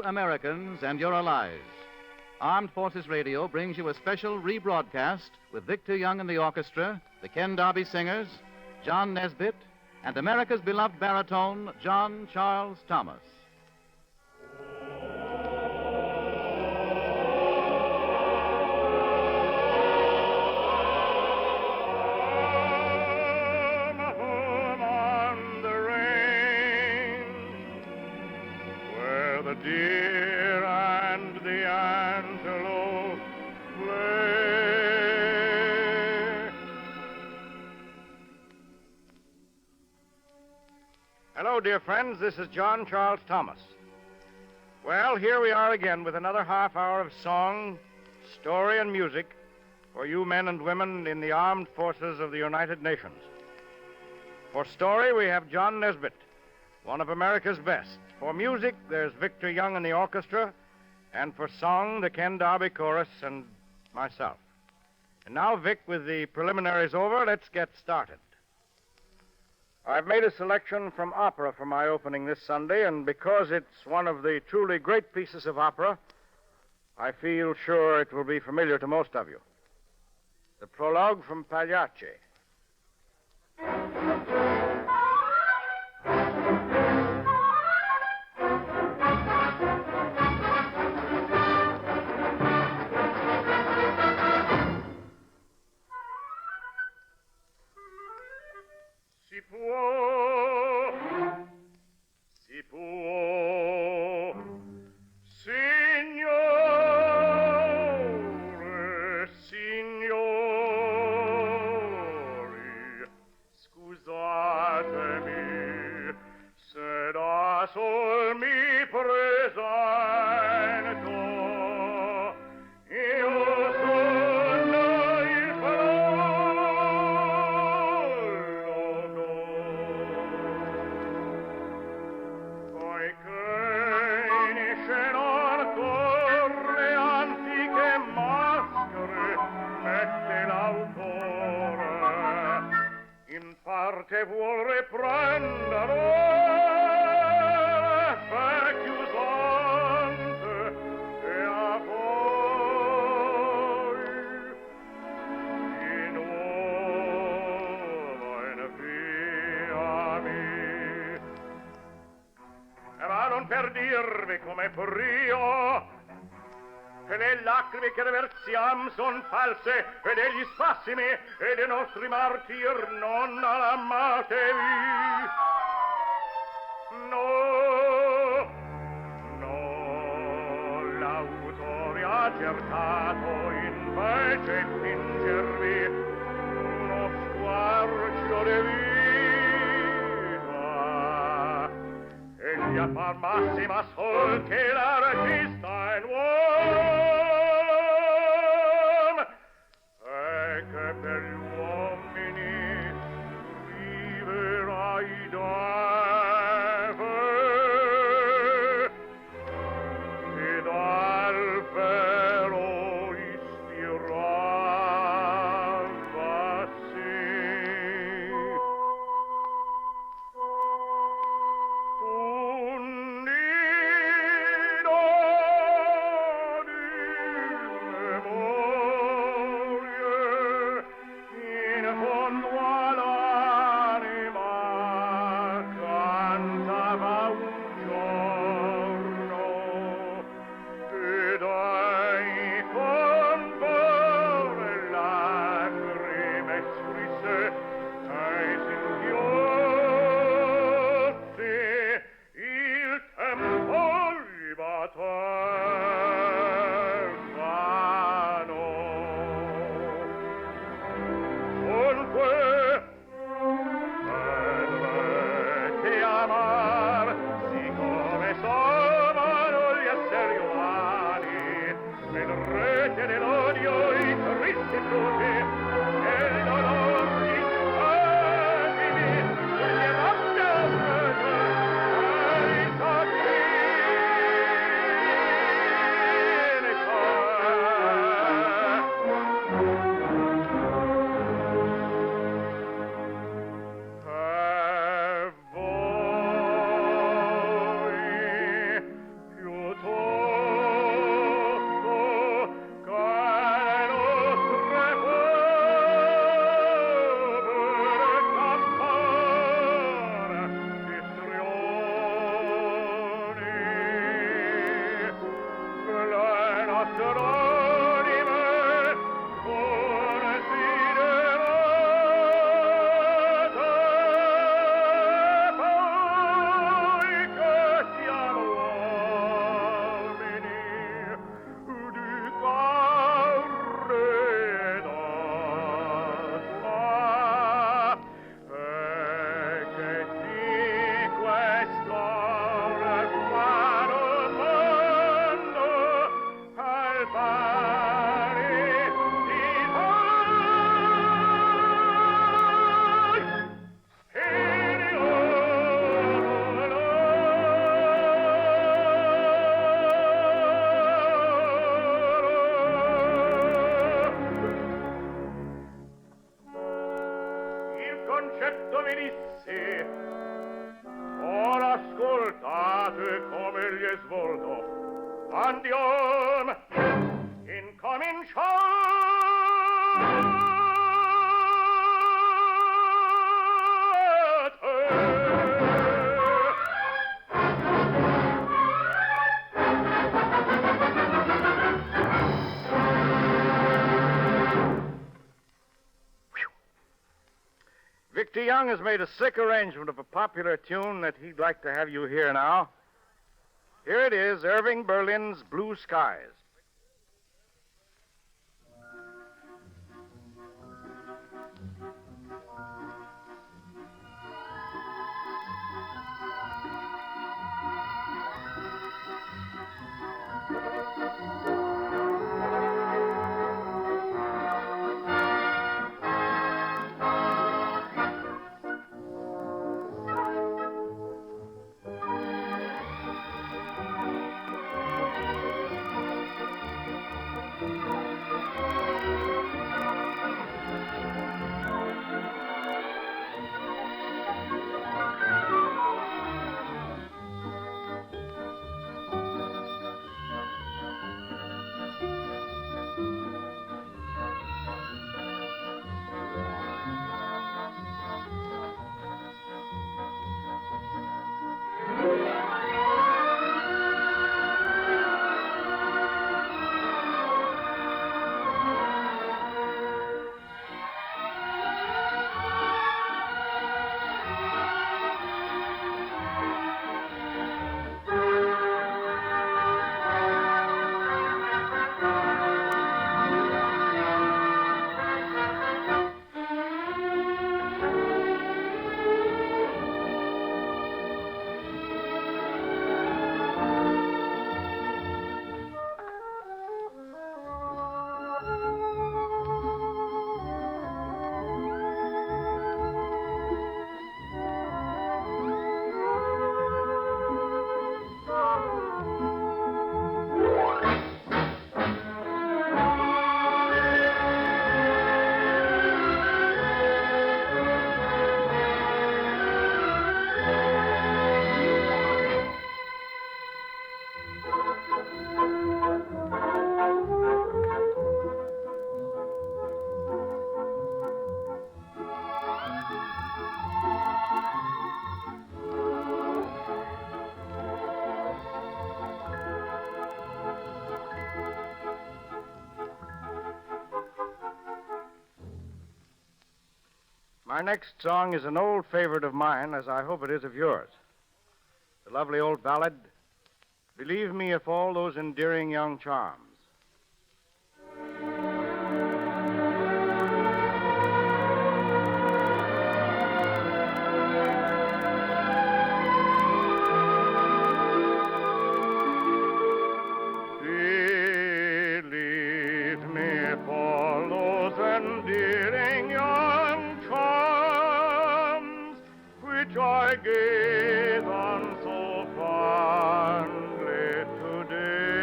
Americans and you're alive. Armed Forces Radio brings you a special rebroadcast with Victor Young and the orchestra, the Ken Darby Singers, John Nesbitt, and America's beloved baritone, John Charles Thomas. Deer and the antelope play. Hello, dear friends. This is John Charles Thomas. Well, here we are again with another half hour of song, story, and music for you men and women in the armed forces of the United Nations. For story, we have John Nesbitt, one of America's best. For music, there's Victor Young and the orchestra, and for song, the Ken Darby chorus and myself. And now, Vic, with the preliminaries over, let's get started. I've made a selection from opera for my opening this Sunday, and because it's one of the truly great pieces of opera, I feel sure it will be familiar to most of you. The prologue from Pagliacci. Si può, signori, scusatemi se da sol mi presento, io sono il parte vuol riprendere vecchio usante e a voi di nuovo inviami. Ma non per dirvi come prio che le lacrime che riversiam son false e degli spassimi e dei nostri martir non amatevi. No, l'autore ha cercato invece fingervi uno squarcio di vita e gli appar massima sol che l'artista è l'uomo. Per gli uomini scriverai deve e dal vero ispiravasi. Un nido concetto mi disse, ora ascoltate come gli è svolto. Andiamo, Victor Young has made a sick arrangement of a popular tune that he'd like to have you hear now. Here it is, Irving Berlin's Blue Skies. My next song is an old favorite of mine, as I hope it is of yours. The lovely old ballad, Believe Me If All Those Endearing Young Charms. Believe me if all those endearing young charms which I gaze on so fondly today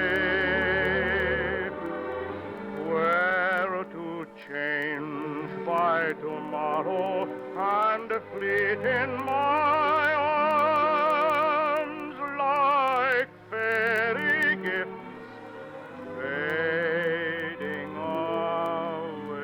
were to change by tomorrow and fleet in my arms like fairy gifts fading away.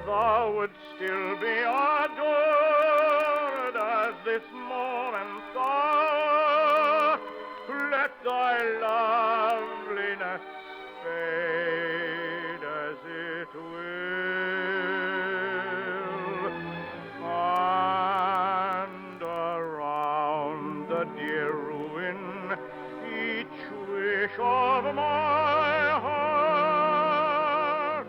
Thou wouldst still be adored as this moment thou let thy loveliness fade as it will, and around the dear ruin each wish of my heart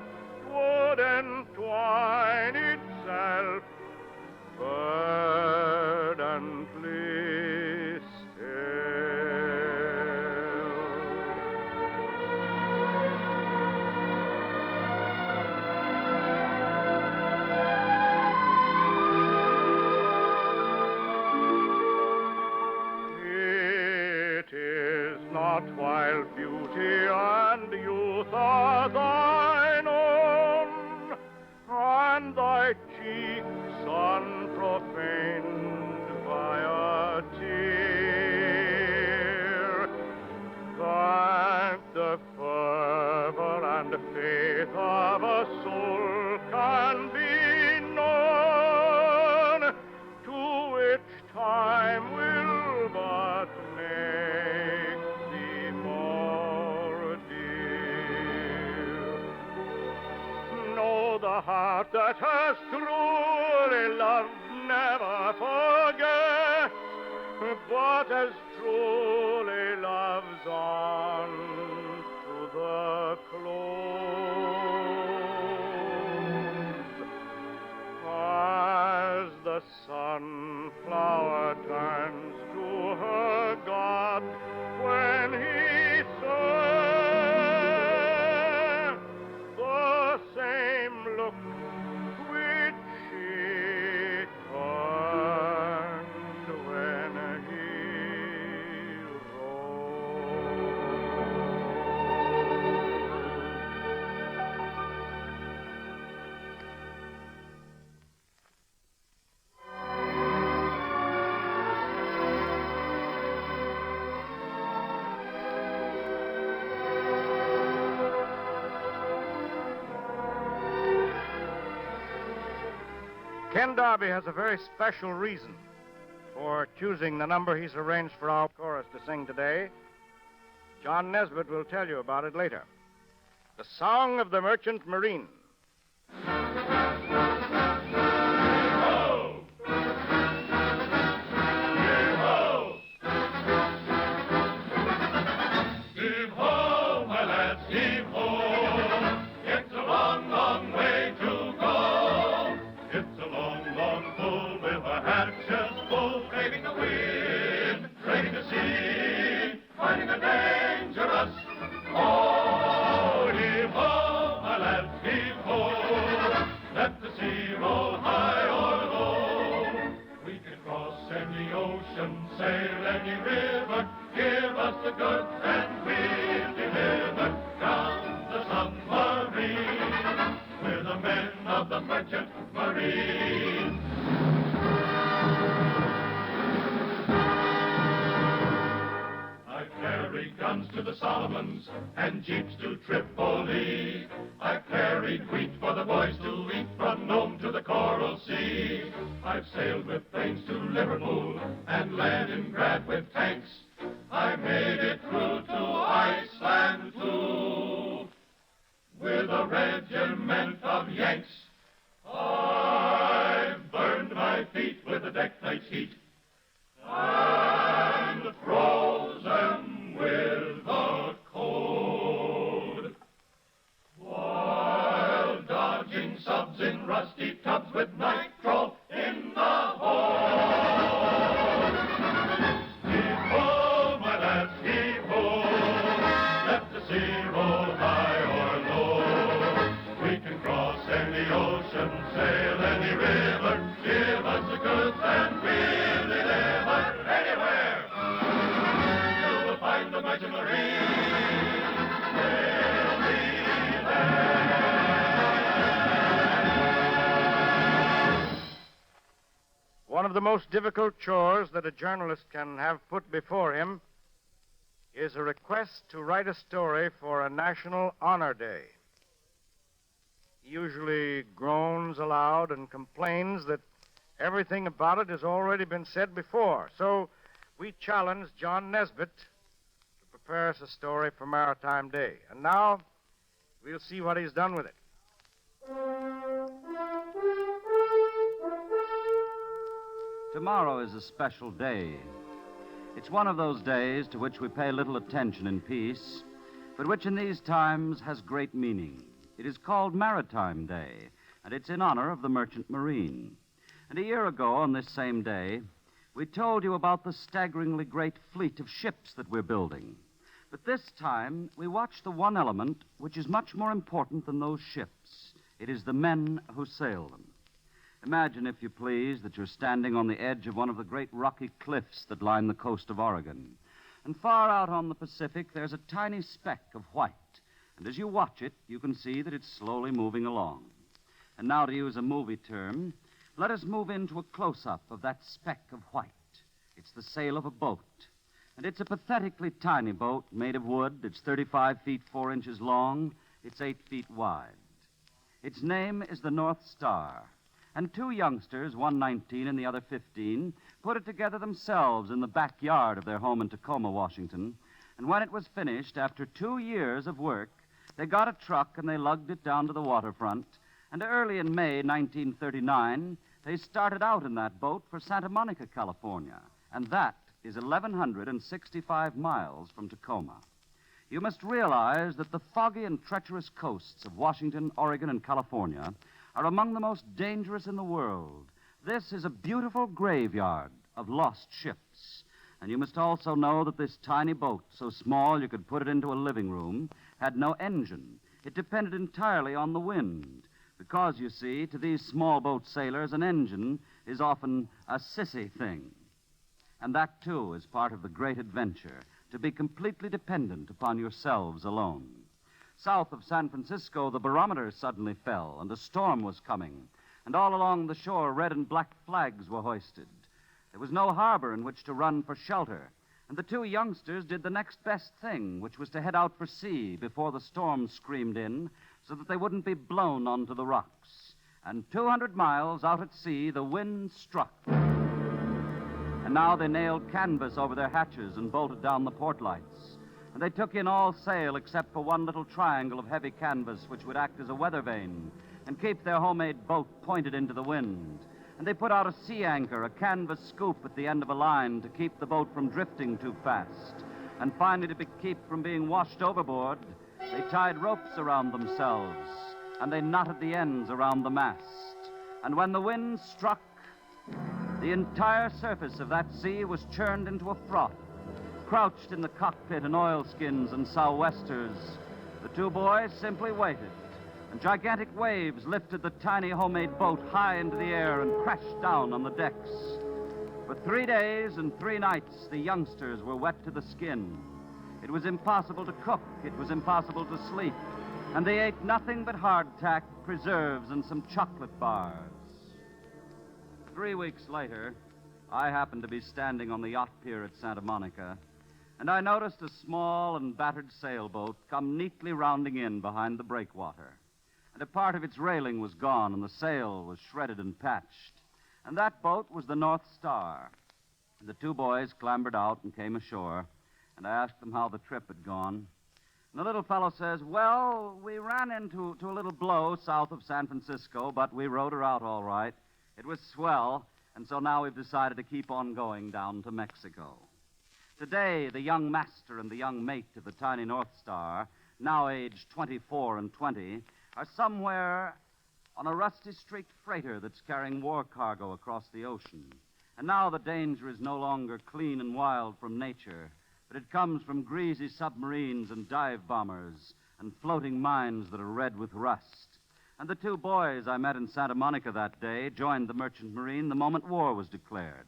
would entwine itself verdantly still. thy cheeks unprofaned by a tear, that the fervor and faith of a soul can be known, to which time will but make thee more dear. Know the heart that has truly loved never forget, but as truly loves on to the close. As the sunflower turns to her God when he saw the same look which she turned when he Ken Darby has a very special reason for choosing the number he's arranged for our chorus to sing today. John Nesbitt will tell you about it later. The Song of the Merchant Marine. Sail any river, give us the goods and we'll deliver down the submarine. We're the men of the merchant marine. I've carried guns to the Solomons and jeeps to Tripoli. I've carried wheat for the boys to eat from Nome to the Coral Sea. I've sailed with planes to Liverpool and Leningrad with tanks. I made it through to Iceland too, with a regiment of Yanks. I've burned my feet with the deck plate's heat, and frozen with the cold, while dodging subs in rusty tubs with nitro in the hold. Heave-ho, my lads, heave-ho, let the sea roll high or low. We can cross any ocean, sail any river, give us the goods and we'll deliver anywhere. You will find the merchant marine, we'll be there. One of the most difficult chores that a journalist can have put before him is a request to write a story for a National Honor Day. He usually groans aloud and complains that everything about it has already been said before. So we challenged John Nesbitt to prepare us a story for Maritime Day. And now we'll see what he's done with it. Tomorrow is a special day. It's one of those days to which we pay little attention in peace, but which in these times has great meaning. It is called Maritime Day, and it's in honor of the Merchant Marine. And a year ago, on this same day, we told you about the staggeringly great fleet of ships that we're building. But this time, we watch the one element which is much more important than those ships. It is the men who sail them. Imagine, if you please, that you're standing on the edge of one of the great rocky cliffs that line the coast of Oregon. And far out on the Pacific, there's a tiny speck of white. And as you watch it, you can see that it's slowly moving along. And now, to use a movie term, let us move into a close-up of that speck of white. It's the sail of a boat. And it's a pathetically tiny boat made of wood. It's 35 feet 4 inches long. It's 8 feet wide. Its name is the North Star. And two youngsters, one 19 and the other 15, put it together themselves in the backyard of their home in Tacoma, Washington. And when it was finished, after 2 years of work, they got a truck and they lugged it down to the waterfront. And early in May 1939, they started out in that boat for Santa Monica, California. And that is 1,165 miles from Tacoma. You must realize that the foggy and treacherous coasts of Washington, Oregon, and California are among the most dangerous in the world. This is a beautiful graveyard of lost ships. And you must also know that this tiny boat, so small you could put it into a living room, had no engine. It depended entirely on the wind. Because, you see, to these small boat sailors, an engine is often a sissy thing. And that, too, is part of the great adventure, to be completely dependent upon yourselves alone. South of San Francisco, the barometer suddenly fell, and a storm was coming. And all along the shore, red and black flags were hoisted. There was no harbor in which to run for shelter. And the two youngsters did the next best thing, which was to head out for sea before the storm screamed in, so that they wouldn't be blown onto the rocks. And 200 miles out at sea, the wind struck. And now they nailed canvas over their hatches and bolted down the port lights. And they took in all sail except for one little triangle of heavy canvas which would act as a weather vane and keep their homemade boat pointed into the wind. And they put out a sea anchor, a canvas scoop at the end of a line to keep the boat from drifting too fast. And finally, to keep from being washed overboard, they tied ropes around themselves, and they knotted the ends around the mast. And when the wind struck, the entire surface of that sea was churned into a froth. Crouched in the cockpit in oilskins and sou'westers, the two boys simply waited. And gigantic waves lifted the tiny homemade boat high into the air and crashed down on the decks. For 3 days and 3 nights, the youngsters were wet to the skin. It was impossible to cook. It was impossible to sleep. And they ate nothing but hardtack, preserves, and some chocolate bars. 3 weeks later, I happened to be standing on the yacht pier at Santa Monica, and I noticed a small and battered sailboat come neatly rounding in behind the breakwater. And a part of its railing was gone, and the sail was shredded and patched. And that boat was the North Star. And the two boys clambered out and came ashore, and I asked them how the trip had gone. And the little fellow says, well, we ran into a little blow south of San Francisco, but we rode her out all right. It was swell, and so now we've decided to keep on going down to Mexico. Today, the young master and the young mate of the tiny North Star, now aged 24 and 20, are somewhere on a rusty streaked freighter that's carrying war cargo across the ocean. And now the danger is no longer clean and wild from nature, but it comes from greasy submarines and dive bombers and floating mines that are red with rust. And the two boys I met in Santa Monica that day joined the Merchant Marine the moment war was declared.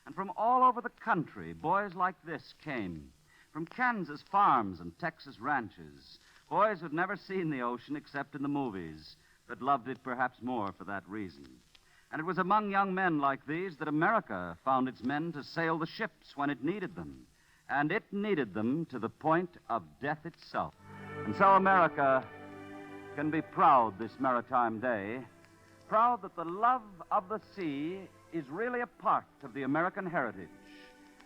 And from all over the country, boys like this came. From Kansas farms and Texas ranches. Boys who'd never seen the ocean except in the movies, but loved it perhaps more for that reason. And it was among young men like these that America found its men to sail the ships when it needed them. And it needed them to the point of death itself. And so America can be proud this maritime day, proud that the love of the sea is really a part of the American heritage,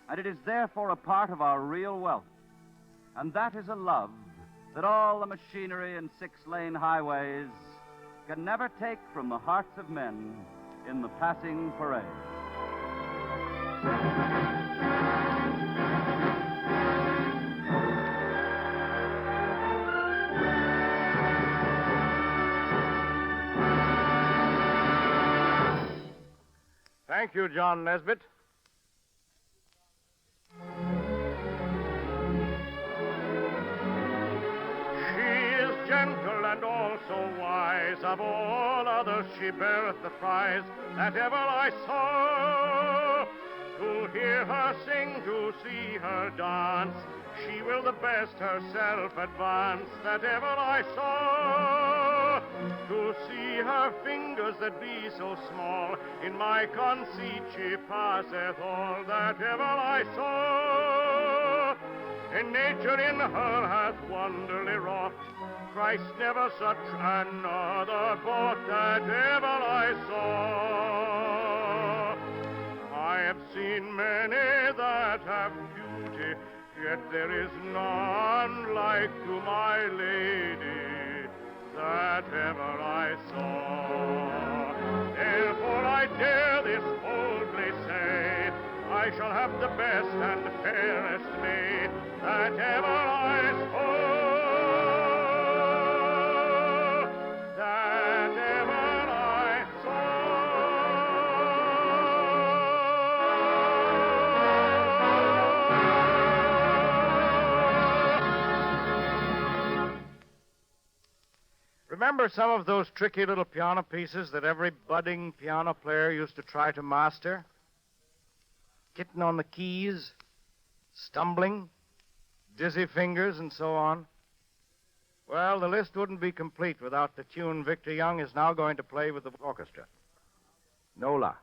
and it is therefore a part of our real wealth. And that is a love that all the machinery and 6-lane highways can never take from the hearts of men in the passing parade. Thank you, John Nesbitt. She is gentle and also wise. Of all others she beareth the prize that ever I saw. To hear her sing, to see her dance, she will the best herself advance that ever I saw. to see her fingers that be so small. In my conceit she passeth all that ever I saw. And nature in her hath wonderly wrought. Christ never such another bought that ever I saw. I have seen many that have beauty, yet there is none like to my lady that ever I saw. Therefore I dare this boldly say, I shall have the best and fairest maid that ever I saw. That ever I saw. Remember some of those tricky little piano pieces that every budding piano player used to try to master? Getting on the keys, stumbling, dizzy fingers, and so on. Well, the list wouldn't be complete without the tune Victor Young is now going to play with the orchestra. Nola.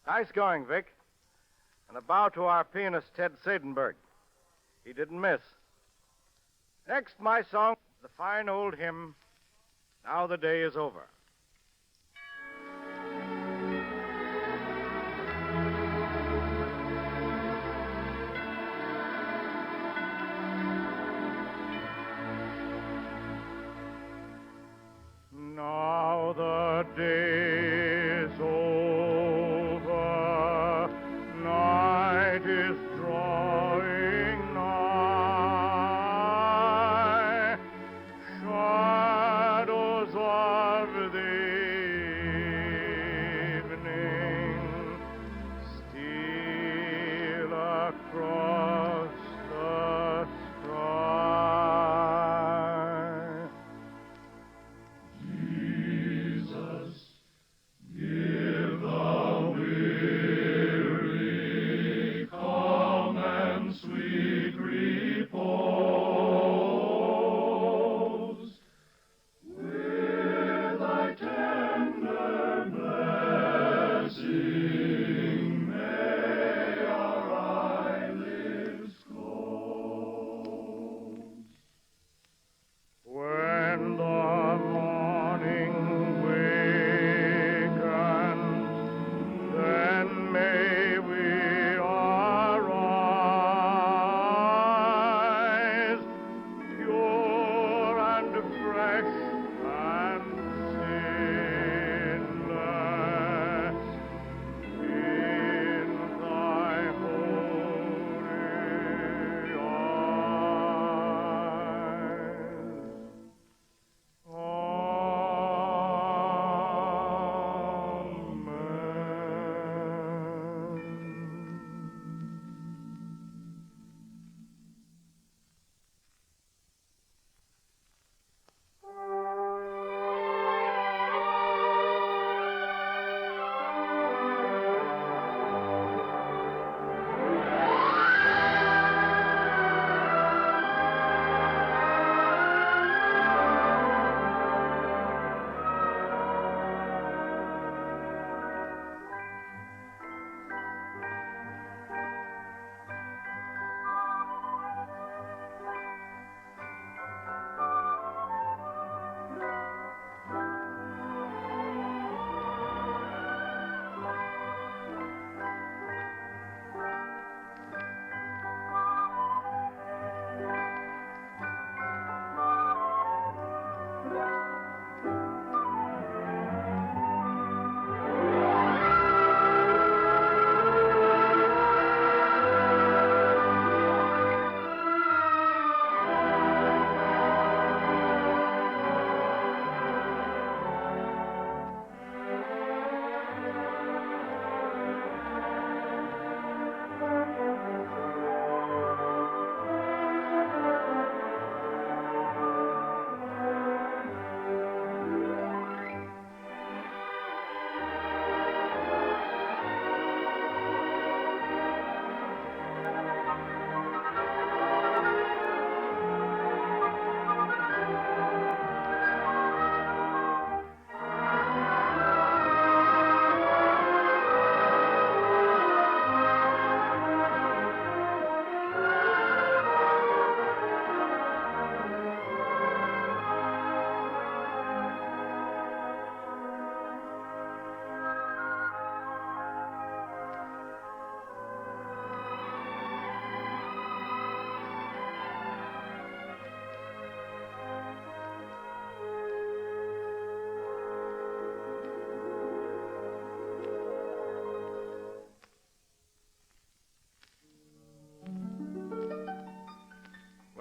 Nice going, Vic. And a bow to our pianist, Ted Sadenberg. He didn't miss. Next, my song, the fine old hymn, Now the Day is Over. Now the day is over, night is drawing nigh, shadows of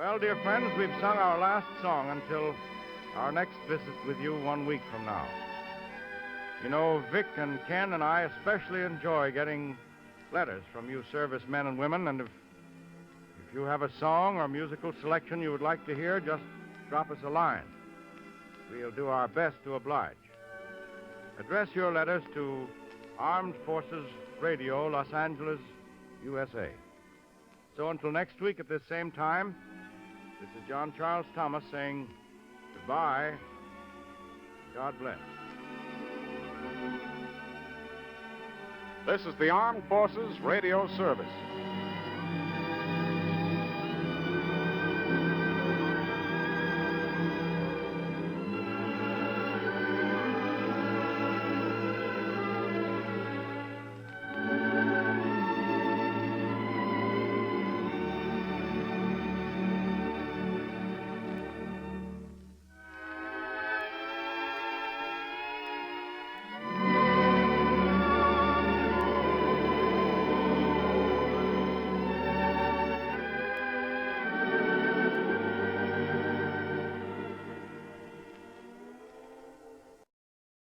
Well, dear friends, we've sung our last song until our next visit with you 1 week from now. You know, Vic and Ken and I especially enjoy getting letters from you servicemen and women, and if you have a song or musical selection you would like to hear, just drop us a line. We'll do our best to oblige. Address your letters to Armed Forces Radio, Los Angeles, USA. So until next week at this same time, this is John Charles Thomas saying goodbye. God bless. This is the Armed Forces Radio Service.